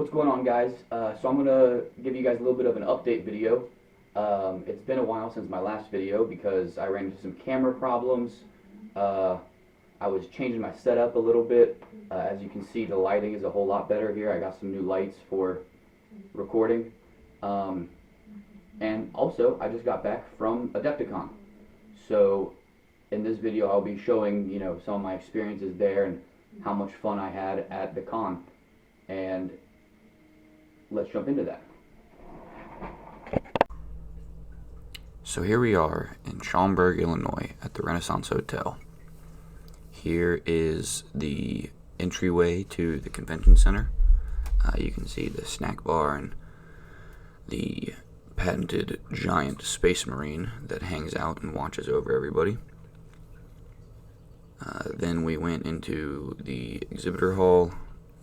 What's going on, guys? So I'm gonna give you guys a little bit of an update video. It's been a while since my last video because I ran into some camera problems. Uh, I was changing my setup a little bit. As you can see, the lighting is a whole lot better here. I got some new lights for recording. Um, and also, I just got back from Adepticon. So in this video, I'll be showing, some of my experiences there and how much fun I had at the con. And let's jump into that. So here we are in Schaumburg, Illinois at the Renaissance Hotel. Here is the entryway to the convention center. You can see the snack bar and the patented giant space marine that hangs out and watches over everybody. Then we went into the exhibitor hall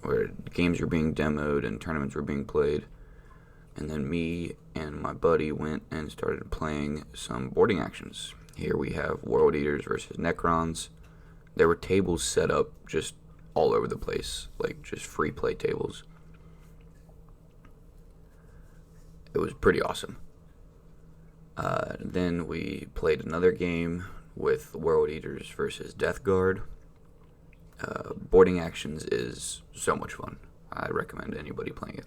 where games were being demoed and tournaments were being played. And then me and my buddy went and started playing some boarding actions. Here we have World Eaters versus Necrons. There were tables set up just all over the place, like just free play tables. It was pretty awesome. Then we played another game with World Eaters versus Death Guard. Boarding actions is so much fun. I recommend anybody playing it.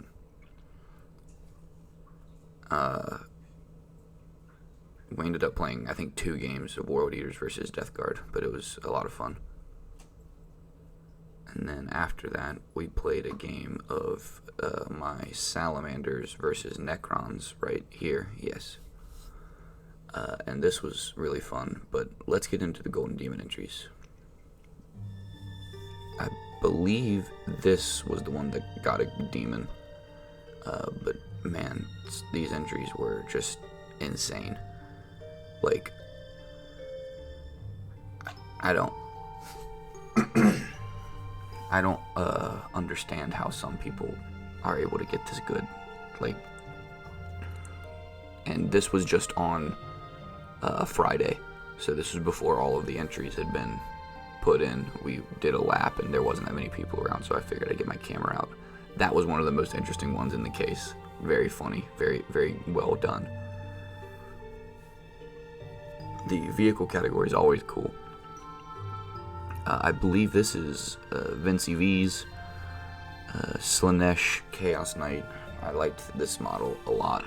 We ended up playing, I think, 2 games of World Eaters versus Death Guard, but it was a lot of fun. And then after that, we played a game of my Salamanders versus Necrons right here, yes. And this was really fun, but let's get into the Golden Demon entries. I believe this was the one that got a demon, but man, these entries were just insane. Like, I don't understand how some people are able to get this good. Like, and this was just on Friday, so this was before all of the entries had been put in. We did a lap and there wasn't that many people around, so I figured I'd get my camera out. That was one of the most interesting ones in the case. Very funny, very, very well done. The vehicle category is always cool. I believe this is Vinci V's Slanesh Chaos Knight. I liked this model a lot.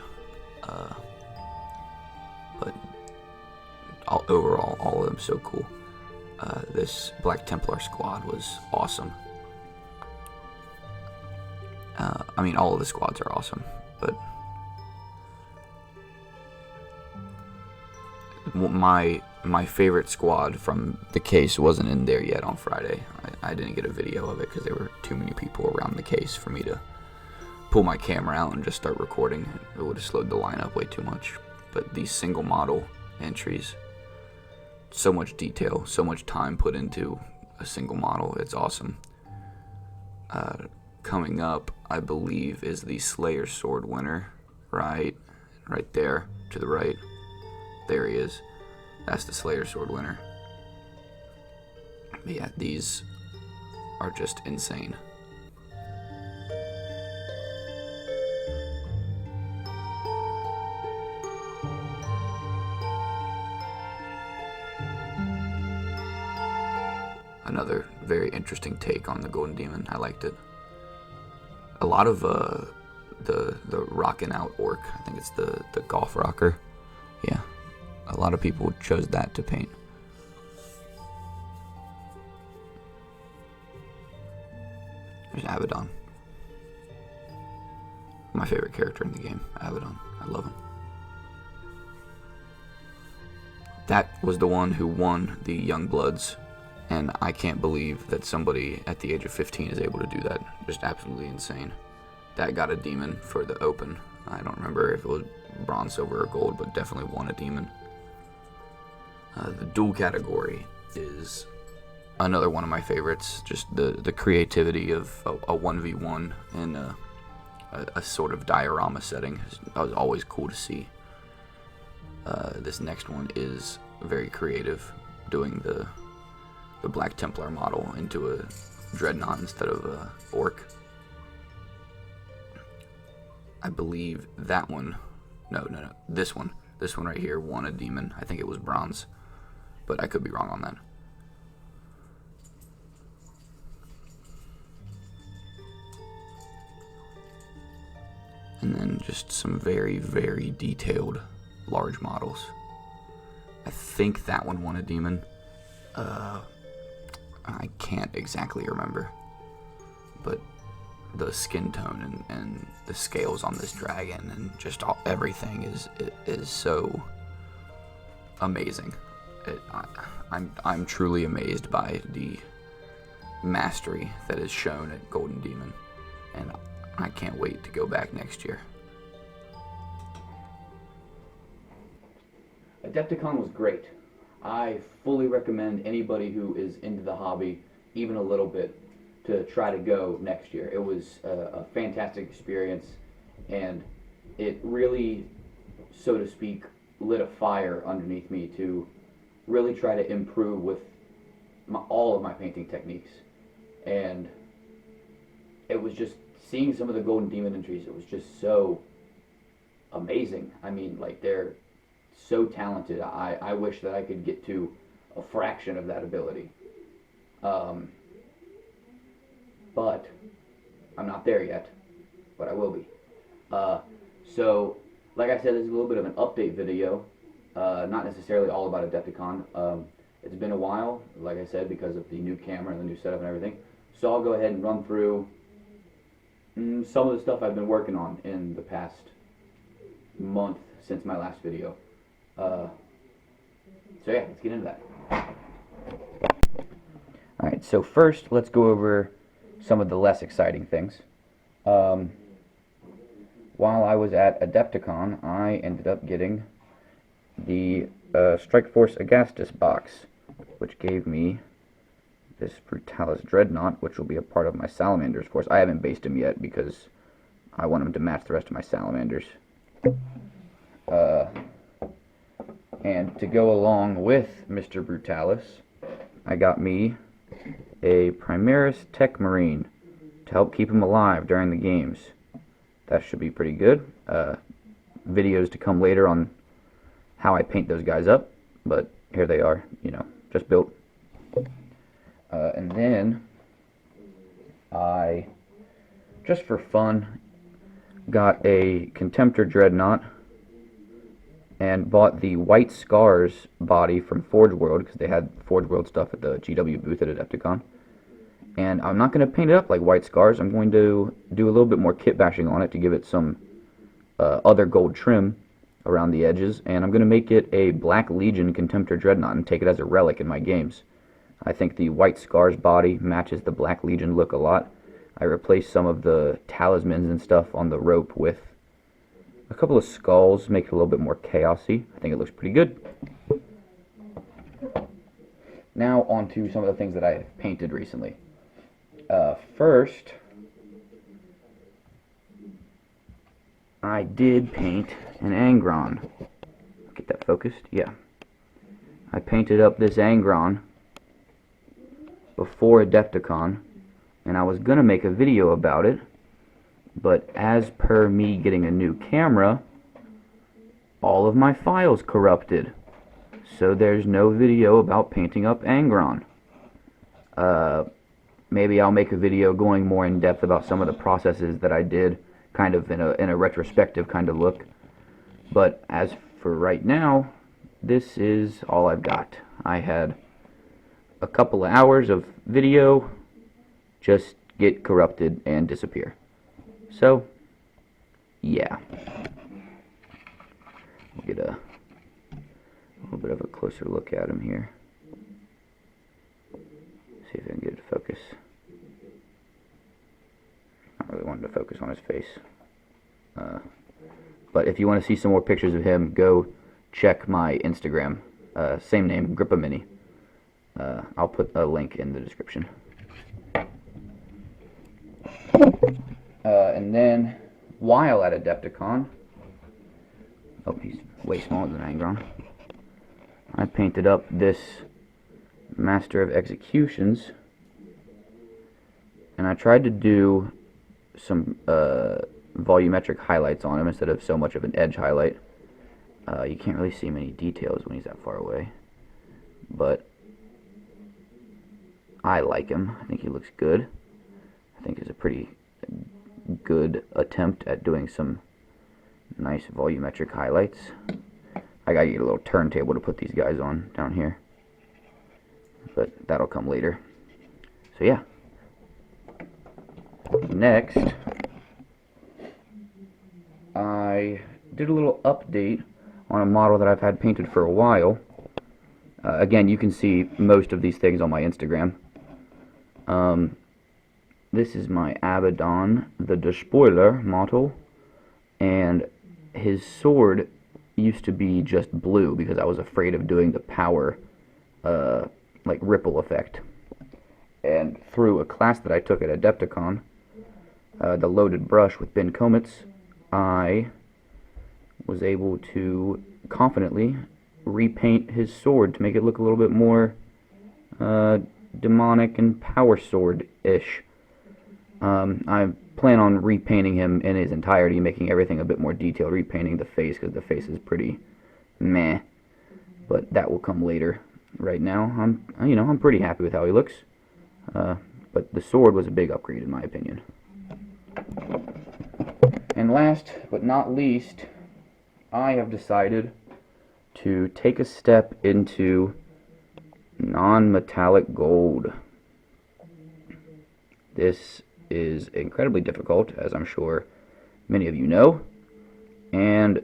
But overall, all of them so cool. This Black Templar squad was awesome. I mean, all of the squads are awesome, but my favorite squad from the case wasn't in there yet on Friday. I didn't get a video of it because there were too many people around the case for me to pull my camera out and just start recording. It would have slowed the line up way too much. But these single model entries, so much detail, so much time put into a single model. It's awesome. Coming up, I believe, is the Slayer Sword winner. Right there to the right. There he is. That's the Slayer Sword winner. But yeah, these are just insane. Another very interesting take on the Golden Demon. I liked it. A lot of the rockin' out orc. I think it's the golf rocker. Yeah, a lot of people chose that to paint. There's Abaddon. My favorite character in the game, Abaddon. I love him. That was the one who won the Young Bloods. And I can't believe that somebody at the age of 15 is able to do that. Just absolutely insane. That got a demon for the Open. I don't remember if it was bronze, silver, or gold, but definitely won a demon. The duel category is another one of my favorites. Just the creativity of a 1v1 in a sort of diorama setting. That was always cool to see. This next one is very creative, doing the Black Templar model into a Dreadnought instead of a Orc. I believe that one, no, this one right here won a demon. I think it was bronze, but I could be wrong on that. And then just some very, very detailed large models. I think that one won a demon. I can't exactly remember, but the skin tone and the scales on this dragon and just everything is so amazing. I'm truly amazed by the mastery that is shown at Golden Demon, and I can't wait to go back next year. Adepticon was great. I fully recommend anybody who is into the hobby, even a little bit, to try to go next year. It was a fantastic experience, and it really, so to speak, lit a fire underneath me to really try to improve with all of my painting techniques. And it was just seeing some of the Golden Demon entries, it was just so amazing. I mean, like, they're so talented. I wish that I could get to a fraction of that ability. But I'm not there yet, but I will be. So, like I said, this is a little bit of an update video, not necessarily all about Adepticon. It's been a while, like I said, because of the new camera and the new setup and everything. So I'll go ahead and run through some of the stuff I've been working on in the past month since my last video. So yeah, let's get into that. Alright, so first let's go over some of the less exciting things. While I was at Adepticon, I ended up getting the Strikeforce Agastus box, which gave me this Brutalis Dreadnought, which will be a part of my Salamanders force. I haven't based him yet because I want him to match the rest of my Salamanders. And to go along with Mr. Brutalis, I got me a Primaris Tech Marine to help keep him alive during the games. That should be pretty good. Videos to come later on how I paint those guys up, but here they are, just built. And then I, just for fun, got a Contemptor Dreadnought and bought the White Scars body from Forge World, because they had Forge World stuff at the GW booth at Adepticon. And I'm not going to paint it up like White Scars. I'm going to do a little bit more kit bashing on it to give it some other gold trim around the edges. And I'm going to make it a Black Legion Contemptor Dreadnought and take it as a relic in my games. I think the White Scars body matches the Black Legion look a lot. I replaced some of the talismans and stuff on the rope with a couple of skulls, make it a little bit more chaosy. I think it looks pretty good. Now on to some of the things that I have painted recently. First, I did paint an Angron. Get that focused? Yeah. I painted up this Angron before Adepticon, and I was going to make a video about it, but as per me getting a new camera, all of my files corrupted. So there's no video about painting up Angron. Maybe I'll make a video going more in depth about some of the processes that I did, kind of in a retrospective kind of look. But as for right now, this is all I've got. I had a couple of hours of video just get corrupted and disappear. So, yeah. We'll get a little bit of a closer look at him here. See if I can get it to focus. Not really wanting to focus on his face. But if you want to see some more pictures of him, go check my Instagram. Same name, Grippa Mini. I'll put a link in the description. And then, while at Adepticon, oh, he's way smaller than Angron, I painted up this Master of Executions, and I tried to do some volumetric highlights on him instead of so much of an edge highlight. You can't really see many details when he's that far away, but I like him. I think he looks good. I think it's a pretty good attempt at doing some nice volumetric highlights. I gotta get a little turntable to put these guys on down here, but that'll come later. So yeah. Next, I did a little update on a model that I've had painted for a while. Again, you can see most of these things on my Instagram. This is my Abaddon, the Despoiler model, and his sword used to be just blue because I was afraid of doing the power, like ripple effect. And through a class that I took at Adepticon, the loaded brush with Ben Comets, I was able to confidently repaint his sword to make it look a little bit more demonic and power sword-ish. I plan on repainting him in his entirety, making everything a bit more detailed, repainting the face because the face is pretty meh, but that will come later. Right now, I'm pretty happy with how he looks, but the sword was a big upgrade in my opinion. And last but not least, I have decided to take a step into non-metallic gold. This is incredibly difficult, as I'm sure many of you know, and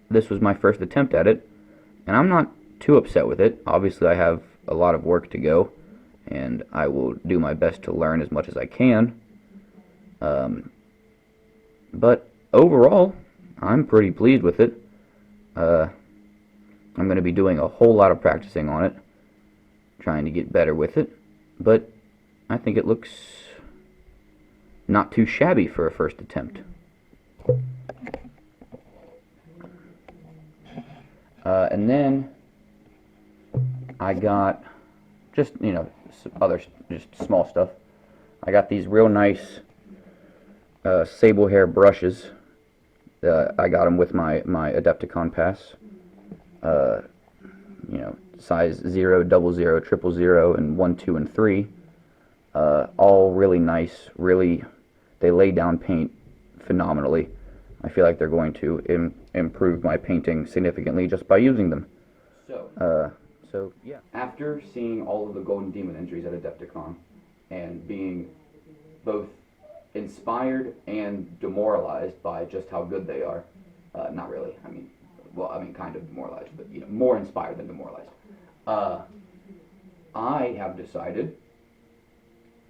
this was my first attempt at it, and I'm not too upset with it. Obviously, I have a lot of work to go, and I will do my best to learn as much as I can. But overall, I'm pretty pleased with it. I'm going to be doing a whole lot of practicing on it, trying to get better with it, but I think it looks not too shabby for a first attempt. And then I got just, other just small stuff. I got these real nice sable hair brushes. I got them with my Adepticon pass. Size 0, 00, 000, and 1, 2, and 3. All really nice. Really, they lay down paint phenomenally. I feel like they're going to improve my painting significantly just by using them. So yeah. After seeing all of the Golden Demon entries at Adepticon and being both inspired and demoralized by just how good they are, not really. Kind of demoralized, but more inspired than demoralized. I have decided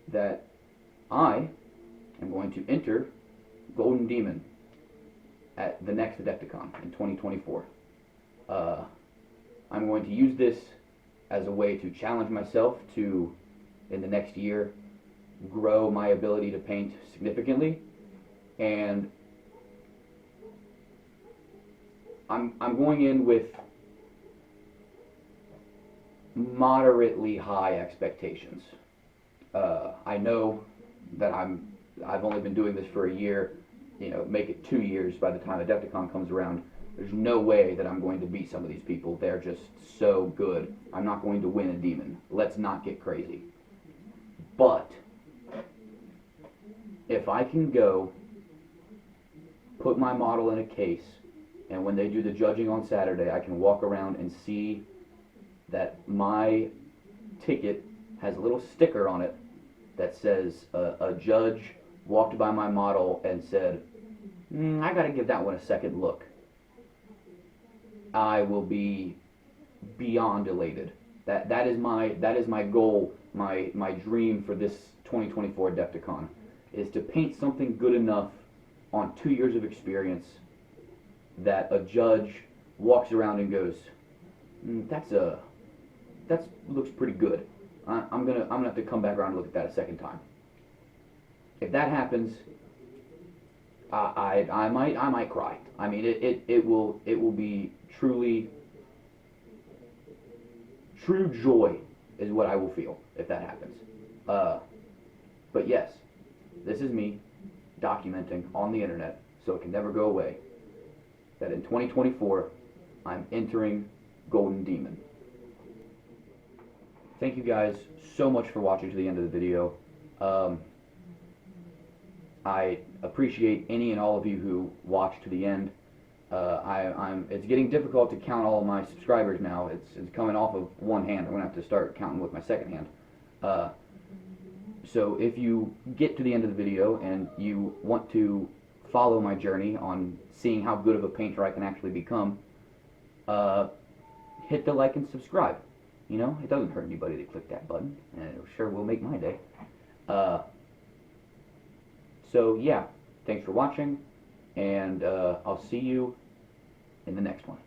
that I am going to enter Golden Demon at the next Adepticon in 2024. I'm going to use this as a way to challenge myself to, in the next year, grow my ability to paint significantly, and I'm going in with moderately high expectations. I know that I've only been doing this for a year, make it 2 years by the time Adepticon comes around. There's no way that I'm going to beat some of these people. They're just so good. I'm not going to win a demon. Let's not get crazy. But if I can go put my model in a case, and when they do the judging on Saturday, I can walk around and see that my ticket has a little sticker on it that says a judge walked by my model and said, I gotta give that one a second look. I will be beyond elated. That is my goal, my dream for this 2024 Adepticon, is to paint something good enough on 2 years of experience that a judge walks around and goes, that looks pretty good. I'm gonna have to come back around and look at that a second time. If that happens, I might cry. I mean, it will be true joy is what I will feel if that happens. But yes, this is me. documenting on the internet so it can never go away that in 2024 I'm entering Golden Demon. Thank you guys so much for watching to the end of the video. I appreciate any and all of you who watched to the end. It's getting difficult to count all of my subscribers now. It's coming off of one hand. I'm gonna have to start counting with my second hand. So if you get to the end of the video and you want to follow my journey on seeing how good of a painter I can actually become, hit the like and subscribe. You know, it doesn't hurt anybody to click that button, and it sure will make my day. So yeah, thanks for watching, and I'll see you in the next one.